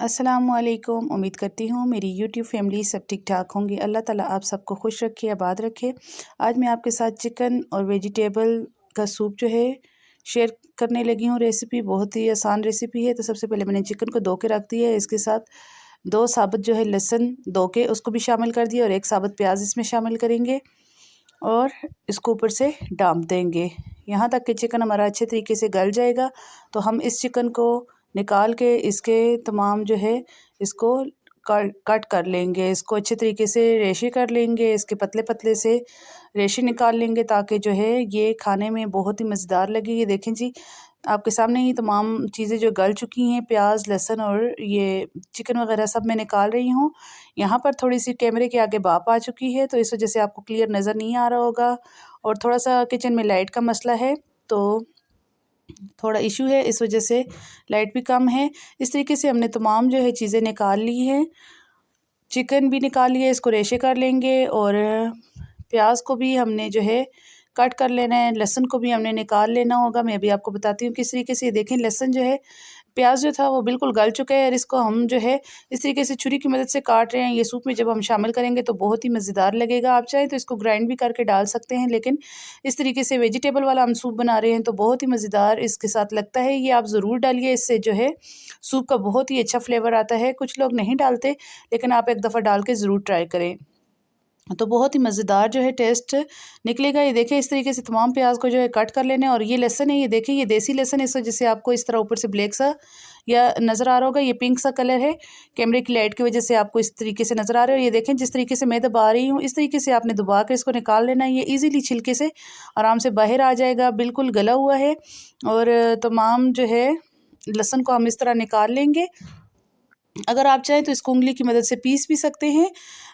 अस्सलामुअलैकुम। उम्मीद करती हूँ मेरी यूट्यूब फैमिली सब ठीक ठाक होंगी। अल्लाह ताला आप सबको खुश रखे, आबाद रखे। आज मैं आपके साथ चिकन और वेजिटेबल का सूप जो है शेयर करने लगी हूँ। रेसिपी बहुत ही आसान रेसिपी है। तो सबसे पहले मैंने चिकन को धो के रख दिया है। इसके साथ 2 साबुत जो है लहसुन धो के उसको भी शामिल कर दिया और 1 साबुत प्याज इसमें शामिल करेंगे और इसको ऊपर से डाँप देंगे यहाँ तक कि चिकन हमारा अच्छे तरीके से गल जाएगा। तो हम इस चिकन को निकाल के इसके तमाम जो है इसको कट कर लेंगे। इसको अच्छे तरीके से रेशे कर लेंगे, इसके पतले पतले से रेशे निकाल लेंगे ताकि जो है ये खाने में बहुत ही मज़ेदार लगे। ये देखें जी, आपके सामने ही तमाम चीज़ें जो गल चुकी हैं, प्याज, लहसुन और ये चिकन वगैरह सब मैं निकाल रही हूँ। यहाँ पर थोड़ी सी कैमरे के आगे भाप आ चुकी है तो इस वजह से आपको क्लियर नज़र नहीं आ रहा होगा और थोड़ा सा किचन में लाइट का मसला है तो थोड़ा इशू है, इस वजह से लाइट भी कम है। इस तरीके से हमने तमाम जो है चीज़ें निकाल ली हैं। चिकन भी निकाल लिया, इसको रेशे कर लेंगे और प्याज को भी हमने जो है कट कर लेना है। लहसुन को भी हमने निकाल लेना होगा। मैं अभी आपको बताती हूँ किस तरीके से। देखें लहसुन जो है, प्याज जो था वो बिल्कुल गल चुका है और इसको हम जो है इस तरीके से छुरी की मदद से काट रहे हैं। ये सूप में जब हम शामिल करेंगे तो बहुत ही मज़ेदार लगेगा। आप चाहें तो इसको ग्राइंड भी करके डाल सकते हैं, लेकिन इस तरीके से वेजिटेबल वाला हम सूप बना रहे हैं तो बहुत ही मज़ेदार इसके साथ लगता है। ये आप ज़रूर डालिए, इससे जो है सूप का बहुत ही अच्छा फ्लेवर आता है। कुछ लोग नहीं डालते, लेकिन आप एक दफ़ा डाल के ज़रूर ट्राई करें तो बहुत ही मज़ेदार जो है टेस्ट निकलेगा। ये देखें इस तरीके से तमाम प्याज को जो है कट कर लेने। और ये लहसुन है, ये देखें ये देसी लहसुन है, इस वजह से आपको इस तरह ऊपर से ब्लैक सा या नज़र आ रहा होगा। ये पिंक सा कलर है, कैमरे की लाइट की वजह से आपको इस तरीके से नज़र आ रहा है। ये देखें जिस तरीके से मैं दबा रही हूँ इस तरीके से आपने दबा कर इसको निकाल लेना है। ये ईज़िली छिलके से आराम से बाहर आ जाएगा, बिल्कुल गला हुआ है। और तमाम जो है लहसुन को हम इस तरह निकाल लेंगे। अगर आप चाहें तो इसको उंगली की मदद से पीस भी सकते हैं।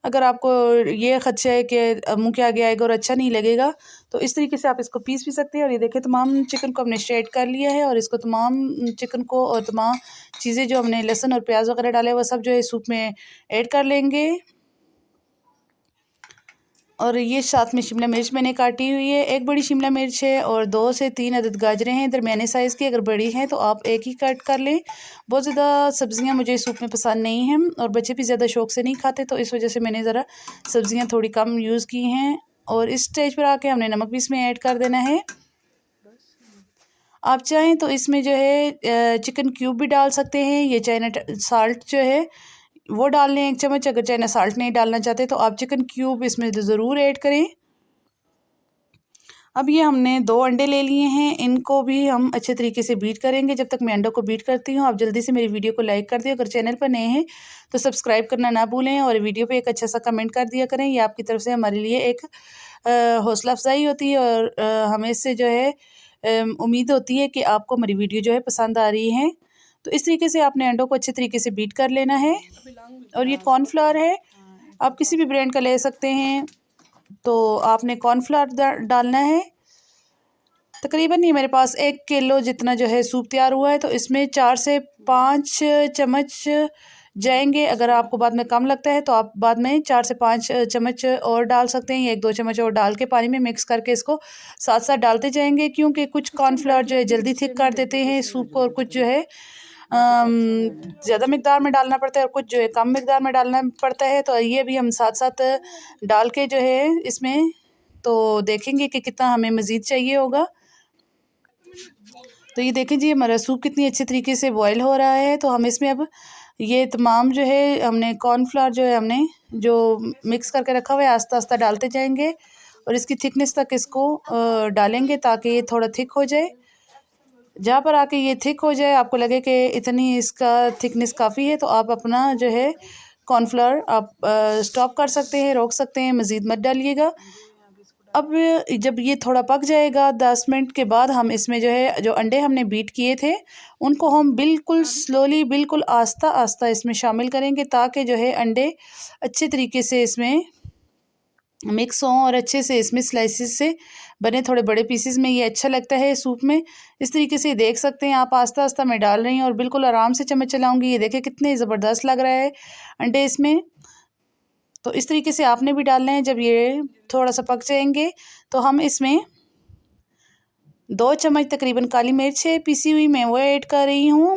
अगर आपको ये खदशा है कि मुंह के आगे आएगा और अच्छा नहीं लगेगा तो इस तरीके से आप इसको पीस भी सकते हैं। और ये देखें तमाम चिकन को हमने स्ट्रेट कर लिया है और इसको तमाम चिकन को और तमाम चीज़ें जो हमने लहसुन और प्याज वगैरह डाले वो सब जो है सूप में ऐड कर लेंगे। और ये साथ में शिमला मिर्च मैंने काटी हुई है, 1 बड़ी शिमला मिर्च है और 2 से 3 अदद गाजरें हैं दरमियाने साइज़ की। अगर बड़ी हैं तो आप एक ही कट कर लें। बहुत ज़्यादा सब्ज़ियां मुझे सूप में पसंद नहीं हैं और बच्चे भी ज़्यादा शौक़ से नहीं खाते, तो इस वजह से मैंने ज़रा सब्ज़ियां थोड़ी कम यूज़ की हैं। और इस स्टेज पर आके हमने नमक भी इसमें ऐड कर देना है। आप चाहें तो इसमें जो है चिकन क्यूब भी डाल सकते हैं। ये चाइना साल्ट जो है वो डाल लें 1 चम्मच। अगर चाइना साल्ट नहीं डालना चाहते तो आप चिकन क्यूब इसमें ज़रूर ऐड करें। अब ये हमने 2 अंडे ले लिए हैं, इनको भी हम अच्छे तरीके से बीट करेंगे। जब तक मैं अंडों को बीट करती हूँ आप जल्दी से मेरी वीडियो को लाइक कर दें। अगर चैनल पर नए हैं तो सब्सक्राइब करना ना भूलें और वीडियो पे एक अच्छा सा कमेंट कर दिया करें। ये आपकी तरफ से हमारे लिए एक हौसला अफजाई होती है और हमें इससे जो है उम्मीद होती है कि आपको हमारी वीडियो जो है पसंद आ रही है। तो इस तरीके से आपने अंडों को अच्छे तरीके से बीट कर लेना है। और ये कॉर्नफ्लावर है, आप किसी भी ब्रांड का ले सकते हैं। तो आपने कॉर्नफ्लावर डालना है। तकरीबन ये मेरे पास 1 किलो जितना जो है सूप तैयार हुआ है, तो इसमें 4 से 5 चम्मच जाएंगे। अगर आपको बाद में कम लगता है तो आप बाद में 4 से 5 चम्मच और डाल सकते हैं। 1-2 चम्मच और डाल के पानी में मिक्स करके इसको साथ साथ डालते जाएंगे, क्योंकि कुछ कॉर्नफ्लावर जो है जल्दी थिक कर देते हैं सूप को और कुछ जो है ज़्यादा मकदार में डालना पड़ता है और कुछ जो है कम मकदार में डालना पड़ता है। तो ये भी हम साथ साथ डाल के जो है इसमें तो देखेंगे कि कितना हमें मज़ीद चाहिए होगा। तो ये देखें जी हमारा सूप कितनी अच्छे तरीके से बॉयल हो रहा है। तो हम इसमें अब ये तमाम जो है हमने कॉर्नफ्लावर जो है हमने जो मिक्स करके रखा हुआ है आस्ता आस्ता डालते जाएंगे और इसकी थिकनेस तक इसको डालेंगे ताकि ये थोड़ा थिक हो जाए। जहाँ पर आके ये थिक हो जाए, आपको लगे कि इतनी इसका थिकनेस काफ़ी है, तो आप अपना जो है कॉर्नफ्लावर आप स्टॉप कर सकते हैं, रोक सकते हैं, मज़ीद मत डालिएगा। अब जब ये थोड़ा पक जाएगा 10 मिनट के बाद हम इसमें जो है जो अंडे हमने बीट किए थे उनको हम बिल्कुल स्लोली बिल्कुल आस्ता आस्ता इसमें शामिल करेंगे ताकि जो है अंडे अच्छे तरीके से इसमें मिक्स हों और अच्छे से इसमें स्लाइसिस से बने। थोड़े बड़े पीसेस में ये अच्छा लगता है सूप में। इस तरीके से देख सकते हैं आप, आस्ता आस्ता मैं डाल रही हूँ और बिल्कुल आराम से चम्मच चलाऊंगी। ये देखें कितने ज़बरदस्त लग रहा है अंडे इसमें। तो इस तरीके से आपने भी डालना है। जब ये थोड़ा सा पक जाएंगे तो हम इसमें 2 चम्मच तकरीबन काली मिर्च है पीसी हुई, मैं वो ऐड कर रही हूँ।